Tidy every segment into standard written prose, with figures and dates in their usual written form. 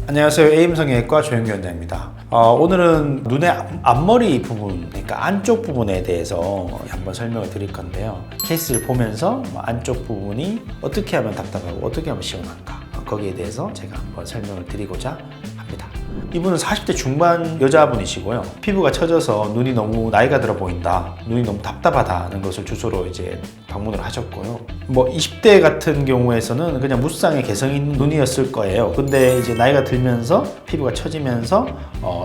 안녕하세요. 에임성형외과 조영규원장입니다. 오늘은 눈의 앞머리 부분, 그러니까 안쪽 부분에 대해서 한번 설명을 드릴 건데요. 케이스를 보면서 안쪽 부분이 어떻게 하면 답답하고 어떻게 하면 시원한가, 거기에 대해서 제가 한번 설명을 드리고자 합니다. 이분은 40대 중반 여자분이시고요. 피부가 처져서 눈이 너무 나이가 들어 보인다, 눈이 너무 답답하다는 것을 주소로 이제 방문을 하셨고요. 20대 같은 경우에서는 그냥 무쌍의 개성 있는 눈이었을 거예요. 근데 이제 나이가 들면서 피부가 처지면서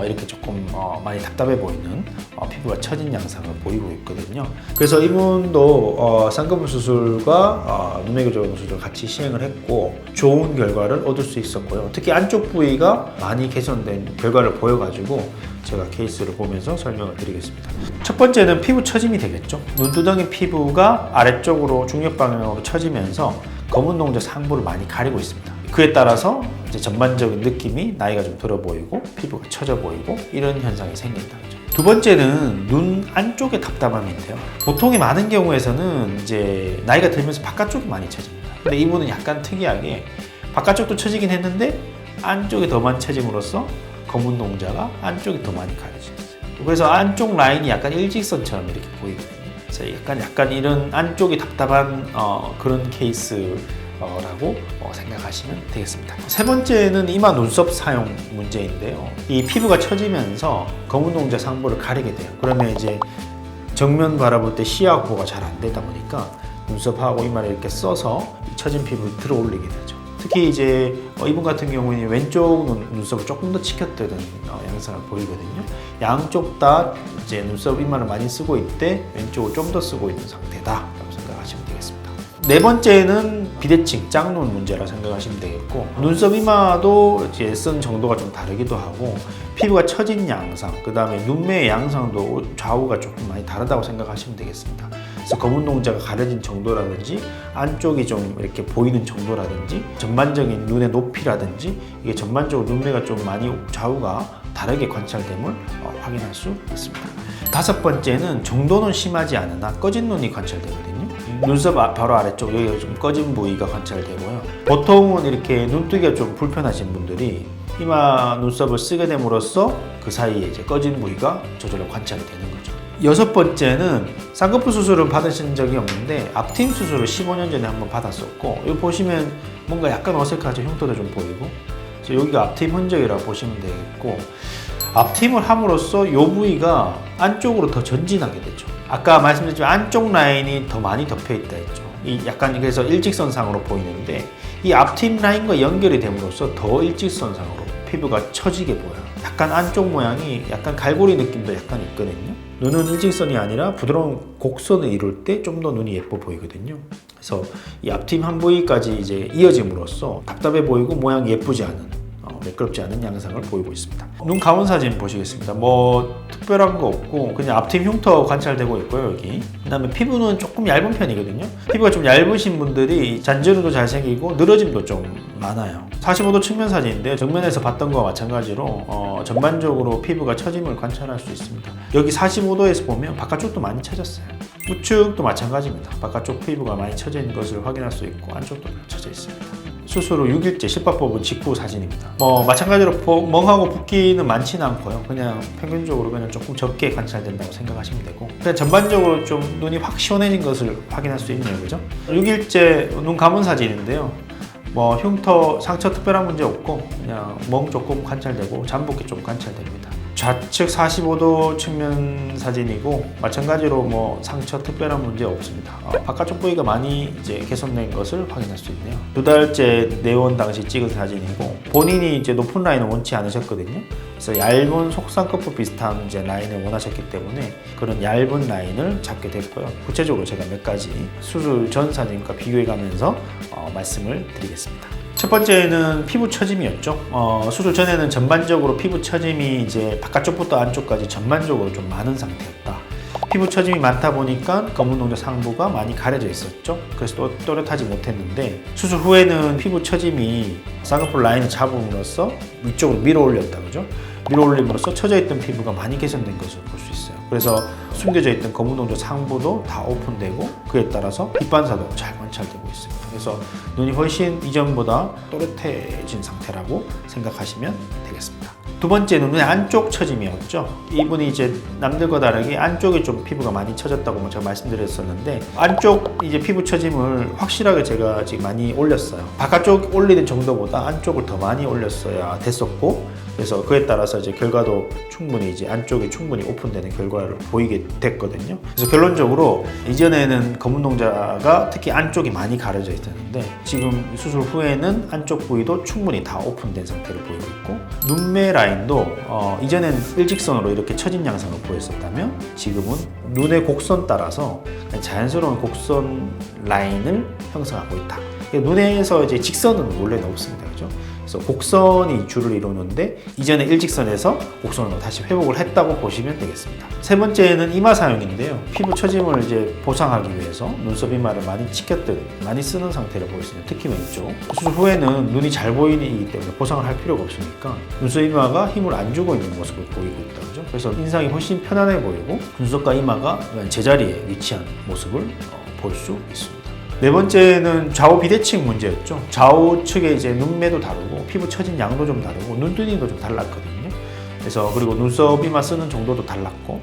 이렇게 조금 많이 답답해 보이는 피부가 처진 양상을 보이고 있거든요. 그래서 이분도 쌍꺼풀 수술과 눈매 교정 수술을 같이 시행을 했고 좋은 결과를 얻을 수 있었고요. 특히 안쪽 부위가 많이 개선된 결과를 보여가지고 제가 케이스를 보면서 설명을 드리겠습니다. 첫 번째는 피부 처짐이 되겠죠. 눈두덩이 피부가 아래쪽으로 중력 방향으로 처지면서 검은 동자 상부를 많이 가리고 있습니다. 그에 따라서 이제 전반적인 느낌이 나이가 좀 들어 보이고 피부가 처져 보이고 이런 현상이 생긴다. 두 번째는 눈 안쪽의 답답함인데요. 보통의 많은 경우에서는 이제 나이가 들면서 바깥쪽이 많이 처집니다. 근데 이분은 약간 특이하게 바깥쪽도 처지긴 했는데 안쪽이 더 많이 처짐으로써 검은 동자가 안쪽이 더 많이 가려져 있어요. 그래서 안쪽 라인이 약간 일직선처럼 이렇게 보이거든요. 그래서 약간 이런 안쪽이 답답한 그런 케이스라고 생각하시면 되겠습니다. 세 번째는 이마 눈썹 사용 문제인데요. 이 피부가 처지면서 검은 동자 상부를 가리게 돼요. 그러면 이제 정면 바라볼 때 시야 확보가 잘 안 되다 보니까 눈썹하고 이마를 이렇게 써서 처진 피부를 들어 올리게 되죠. 특히 이제 이분 같은 경우는 왼쪽 눈썹을 조금 더 치켜뜨는 양상을 보이거든요. 양쪽 다 이제 눈썹 이마를 많이 쓰고 있대 왼쪽을 좀 더 쓰고 있는 상태다라고 생각하시면 되겠습니다. 네 번째는 비대칭, 짝눈 문제라 생각하시면 되겠고 눈썹 이마도 이제 쓴 정도가 좀 다르기도 하고 피부가 처진 양상, 그 다음에 눈매의 양상도 좌우가 조금 많이 다르다고 생각하시면 되겠습니다. 그래서 검은 동자가 가려진 정도라든지 안쪽이 좀 이렇게 보이는 정도라든지 전반적인 눈의 높이라든지 이게 전반적으로 눈매가 좀 많이 좌우가 다르게 관찰됨을 확인할 수 있습니다. 다섯 번째는 정도는 심하지 않으나 꺼진 눈이 관찰되거든요. 눈썹 바로 아래쪽 여기가 좀 꺼진 부위가 관찰되고요. 보통은 이렇게 눈뜨기가 좀 불편하신 분들이 이마 눈썹을 쓰게 됨으로써 그 사이에 이제 꺼진 부위가 저절로 관찰이 되는 거죠. 여섯 번째는 쌍꺼풀 수술을 받으신 적이 없는데 앞트임 수술을 15년 전에 한번 받았었고 여기 보시면 뭔가 약간 어색하죠. 흉터도 좀 보이고 여기가 앞트임 흔적이라고 보시면 되겠고 앞트임을 함으로써 이 부위가 안쪽으로 더 전진하게 되죠. 아까 말씀드렸지만 안쪽 라인이 더 많이 덮여 있다 했죠. 이 약간 그래서 일직선상으로 보이는데 이 앞트임 라인과 연결이 됨으로써 더 일직선상으로 피부가 처지게 보여요. 약간 안쪽 모양이 약간 갈고리 느낌도 약간 있거든요. 눈은 일직선이 아니라 부드러운 곡선을 이룰 때 좀 더 눈이 예뻐 보이거든요. 그래서 이 앞트임 한 부위까지 이제 이어짐으로써 답답해 보이고 모양이 예쁘지 않은 매끄럽지 않은 양상을 보이고 있습니다. 눈 가운 사진 보시겠습니다. 특별한 거 없고 그냥 앞트임 흉터 관찰되고 있고요. 여기 그 다음에 피부는 조금 얇은 편이거든요. 피부가 좀 얇으신 분들이 잔주름도 잘 생기고 늘어짐도 좀 많아요. 45도 측면 사진인데요. 정면에서 봤던 거와 마찬가지로 전반적으로 피부가 처짐을 관찰할 수 있습니다. 여기 45도에서 보면 바깥쪽도 많이 처졌어요. 우측도 마찬가지입니다. 바깥쪽 피부가 많이 처진 것을 확인할 수 있고 안쪽도 처져 있습니다. 수술 후 6일째 실밥법은 직후 사진입니다. 마찬가지로 멍하고 붓기는 많지는 않고요. 그냥 평균적으로 그냥 조금 적게 관찰된다고 생각하시면 되고 그냥 전반적으로 좀 눈이 확 시원해진 것을 확인할 수 있네요. 그죠? 6일째 눈 감은 사진인데요. 흉터, 상처 특별한 문제 없고 그냥 멍 조금 관찰되고 잠복기 좀 관찰됩니다. 좌측 45도 측면 사진이고 마찬가지로 상처 특별한 문제 없습니다. 바깥쪽 부위가 많이 이제 개선된 것을 확인할 수 있네요. 2달째 내원 당시 찍은 사진이고 본인이 이제 높은 라인을 원치 않으셨거든요. 그래서 얇은 속쌍꺼풀 비슷한 이제 라인을 원하셨기 때문에 그런 얇은 라인을 잡게 됐고요. 구체적으로 제가 몇 가지 수술 전 사진과 비교해 가면서 말씀을 드리겠습니다. 첫 번째는 피부 처짐이었죠. 수술 전에는 전반적으로 피부 처짐이 이제 바깥쪽부터 안쪽까지 전반적으로 좀 많은 상태였다. 피부 처짐이 많다 보니까 검은 동자 상부가 많이 가려져 있었죠. 그래서 또렷하지 못했는데 수술 후에는 피부 처짐이 쌍꺼풀 라인을 잡음으로써 위쪽으로 밀어 올렸다, 그죠? 밀어 올림으로써 처져 있던 피부가 많이 개선된 것을 볼 수 있어요. 그래서 숨겨져 있던 검은 동자 상부도 다 오픈되고 그에 따라서 빛반사도 잘 관찰되고 있습니다. 그래서 눈이 훨씬 이전보다 또렷해진 상태라고 생각하시면 되겠습니다. 두 번째는 눈의 안쪽 처짐이었죠. 이분이 이제 남들과 다르게 안쪽에 좀 피부가 많이 처졌다고 제가 말씀드렸었는데, 안쪽 이제 피부 처짐을 확실하게 제가 지금 많이 올렸어요. 바깥쪽 올리는 정도보다 안쪽을 더 많이 올렸어야 됐었고, 그래서 그에 따라서 이제 결과도 충분히 이제 안쪽이 충분히 오픈되는 결과를 보이게 됐거든요. 그래서 결론적으로 이전에는 검은 동자가 특히 안쪽이 많이 가려져 있었는데, 지금 수술 후에는 안쪽 부위도 충분히 다 오픈된 상태로 보이고 있고, 눈매 라인도 이전에는 일직선으로 이렇게 처진 양상을 보였었다면 지금은 눈의 곡선 따라서 자연스러운 곡선 라인을 형성하고 있다. 눈에서 이제 직선은 원래는 없습니다. 그죠? 그래서 곡선이 주를 이루는데 이전에 일직선에서 곡선으로 다시 회복을 했다고 보시면 되겠습니다. 세 번째는 이마 사용인데요. 피부 처짐을 이제 보상하기 위해서 눈썹 이마를 많이 많이 쓰는 상태를 보였습니다. 특히 왼쪽. 수술 후에는 눈이 잘 보이기 때문에 보상을 할 필요가 없으니까 눈썹 이마가 힘을 안 주고 있는 모습을 보이고 있다. 그죠? 그래서 인상이 훨씬 편안해 보이고 눈썹과 이마가 제자리에 위치한 모습을 볼 수 있습니다. 네 번째는 좌우 비대칭 문제였죠. 좌우측에 이제 눈매도 다르고 피부 처진 양도 좀 다르고 눈두덩이도 좀 달랐거든요. 그래서 그리고 눈썹 이마 쓰는 정도도 달랐고,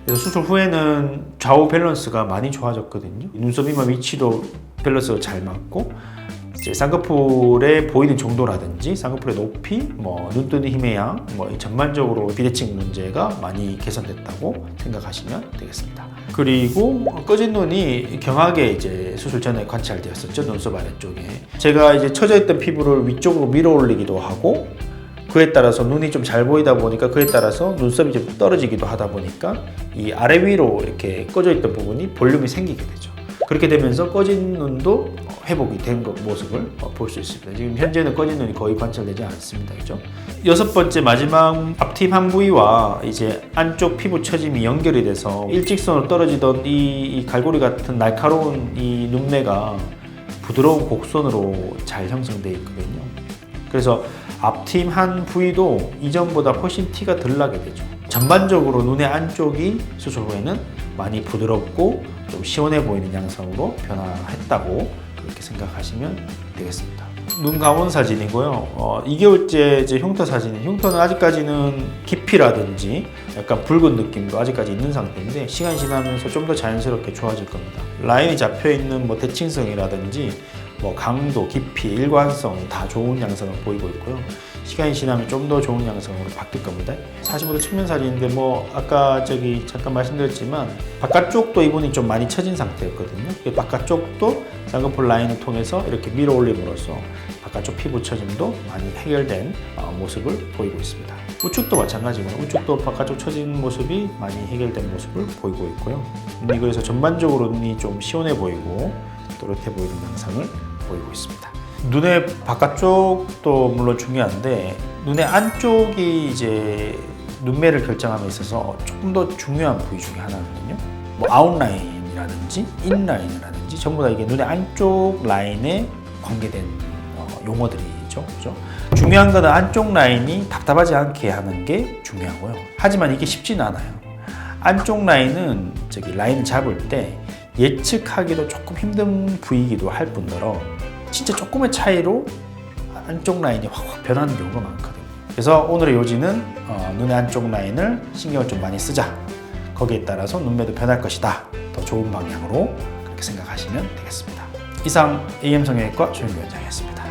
그래서 수술 후에는 좌우 밸런스가 많이 좋아졌거든요. 눈썹 이마 위치도 밸런스가 잘 맞고, 이제 쌍꺼풀에 보이는 정도라든지 쌍꺼풀의 높이, 눈뜨는 힘의 양, 전반적으로 비대칭 문제가 많이 개선됐다고 생각하시면 되겠습니다. 그리고 꺼진 눈이 경하게 이제 수술 전에 관찰되었었죠. 눈썹 아래쪽에. 제가 이제 처져 있던 피부를 위쪽으로 밀어 올리기도 하고, 그에 따라서 눈이 좀 잘 보이다 보니까 그에 따라서 눈썹이 좀 떨어지기도 하다 보니까 이 아래 위로 이렇게 꺼져 있던 부분이 볼륨이 생기게 되죠. 그렇게 되면서 꺼진 눈도 회복이 된 모습을 볼 수 있습니다. 지금 현재는 꺼진 눈이 거의 관찰되지 않습니다. 그죠? 여섯 번째, 마지막 앞팀 한 부위와 이제 안쪽 피부 처짐이 연결이 돼서 일직선으로 떨어지던 이 갈고리 같은 날카로운 이 눈매가 부드러운 곡선으로 잘 형성되어 있거든요. 그래서 앞팀 한 부위도 이전보다 훨씬 티가 덜 나게 되죠. 전반적으로 눈의 안쪽이 수술 후에는 많이 부드럽고 좀 시원해 보이는 양상으로 변화했다고 그렇게 생각하시면 되겠습니다. 눈 감은 사진이고요. 2개월째 이제 흉터 사진이, 흉터는 아직까지는 깊이라든지 약간 붉은 느낌도 아직까지 있는 상태인데 시간이 지나면서 좀 더 자연스럽게 좋아질 겁니다. 라인이 잡혀 있는 대칭성이라든지 강도, 깊이, 일관성 다 좋은 양상을 보이고 있고요. 시간이 지나면 좀 더 좋은 양상으로 바뀔 겁니다. 사진보다 측면 사진인데 아까 잠깐 말씀드렸지만 바깥쪽도 이분이 좀 많이 처진 상태였거든요. 바깥쪽도 쌍꺼풀 라인을 통해서 이렇게 밀어 올림으로써 바깥쪽 피부 처짐도 많이 해결된 모습을 보이고 있습니다. 우측도 마찬가지고요. 우측도 바깥쪽 처진 모습이 많이 해결된 모습을 보이고 있고요. 눈이 그래서 전반적으로 눈이 좀 시원해 보이고 또렷해 보이는 양상을 보이고 있습니다. 눈의 바깥쪽도 물론 중요한데 눈의 안쪽이 이제 눈매를 결정함에 있어서 조금 더 중요한 부위 중에 하나거든요. 아웃라인이라든지 인라인이라든지 전부 다 이게 눈의 안쪽 라인에 관계된 용어들이죠. 그죠? 중요한 거는 안쪽 라인이 답답하지 않게 하는 게 중요하고요. 하지만 이게 쉽지는 않아요. 안쪽 라인은 라인을 잡을 때 예측하기도 조금 힘든 부위이기도 할 뿐더러 진짜 조금의 차이로 안쪽 라인이 확 변하는 경우가 많거든요. 그래서 오늘의 요지는 눈의 안쪽 라인을 신경을 좀 많이 쓰자. 거기에 따라서 눈매도 변할 것이다. 더 좋은 방향으로 그렇게 생각하시면 되겠습니다. 이상 AM 성형외과 조현규 원장이었습니다.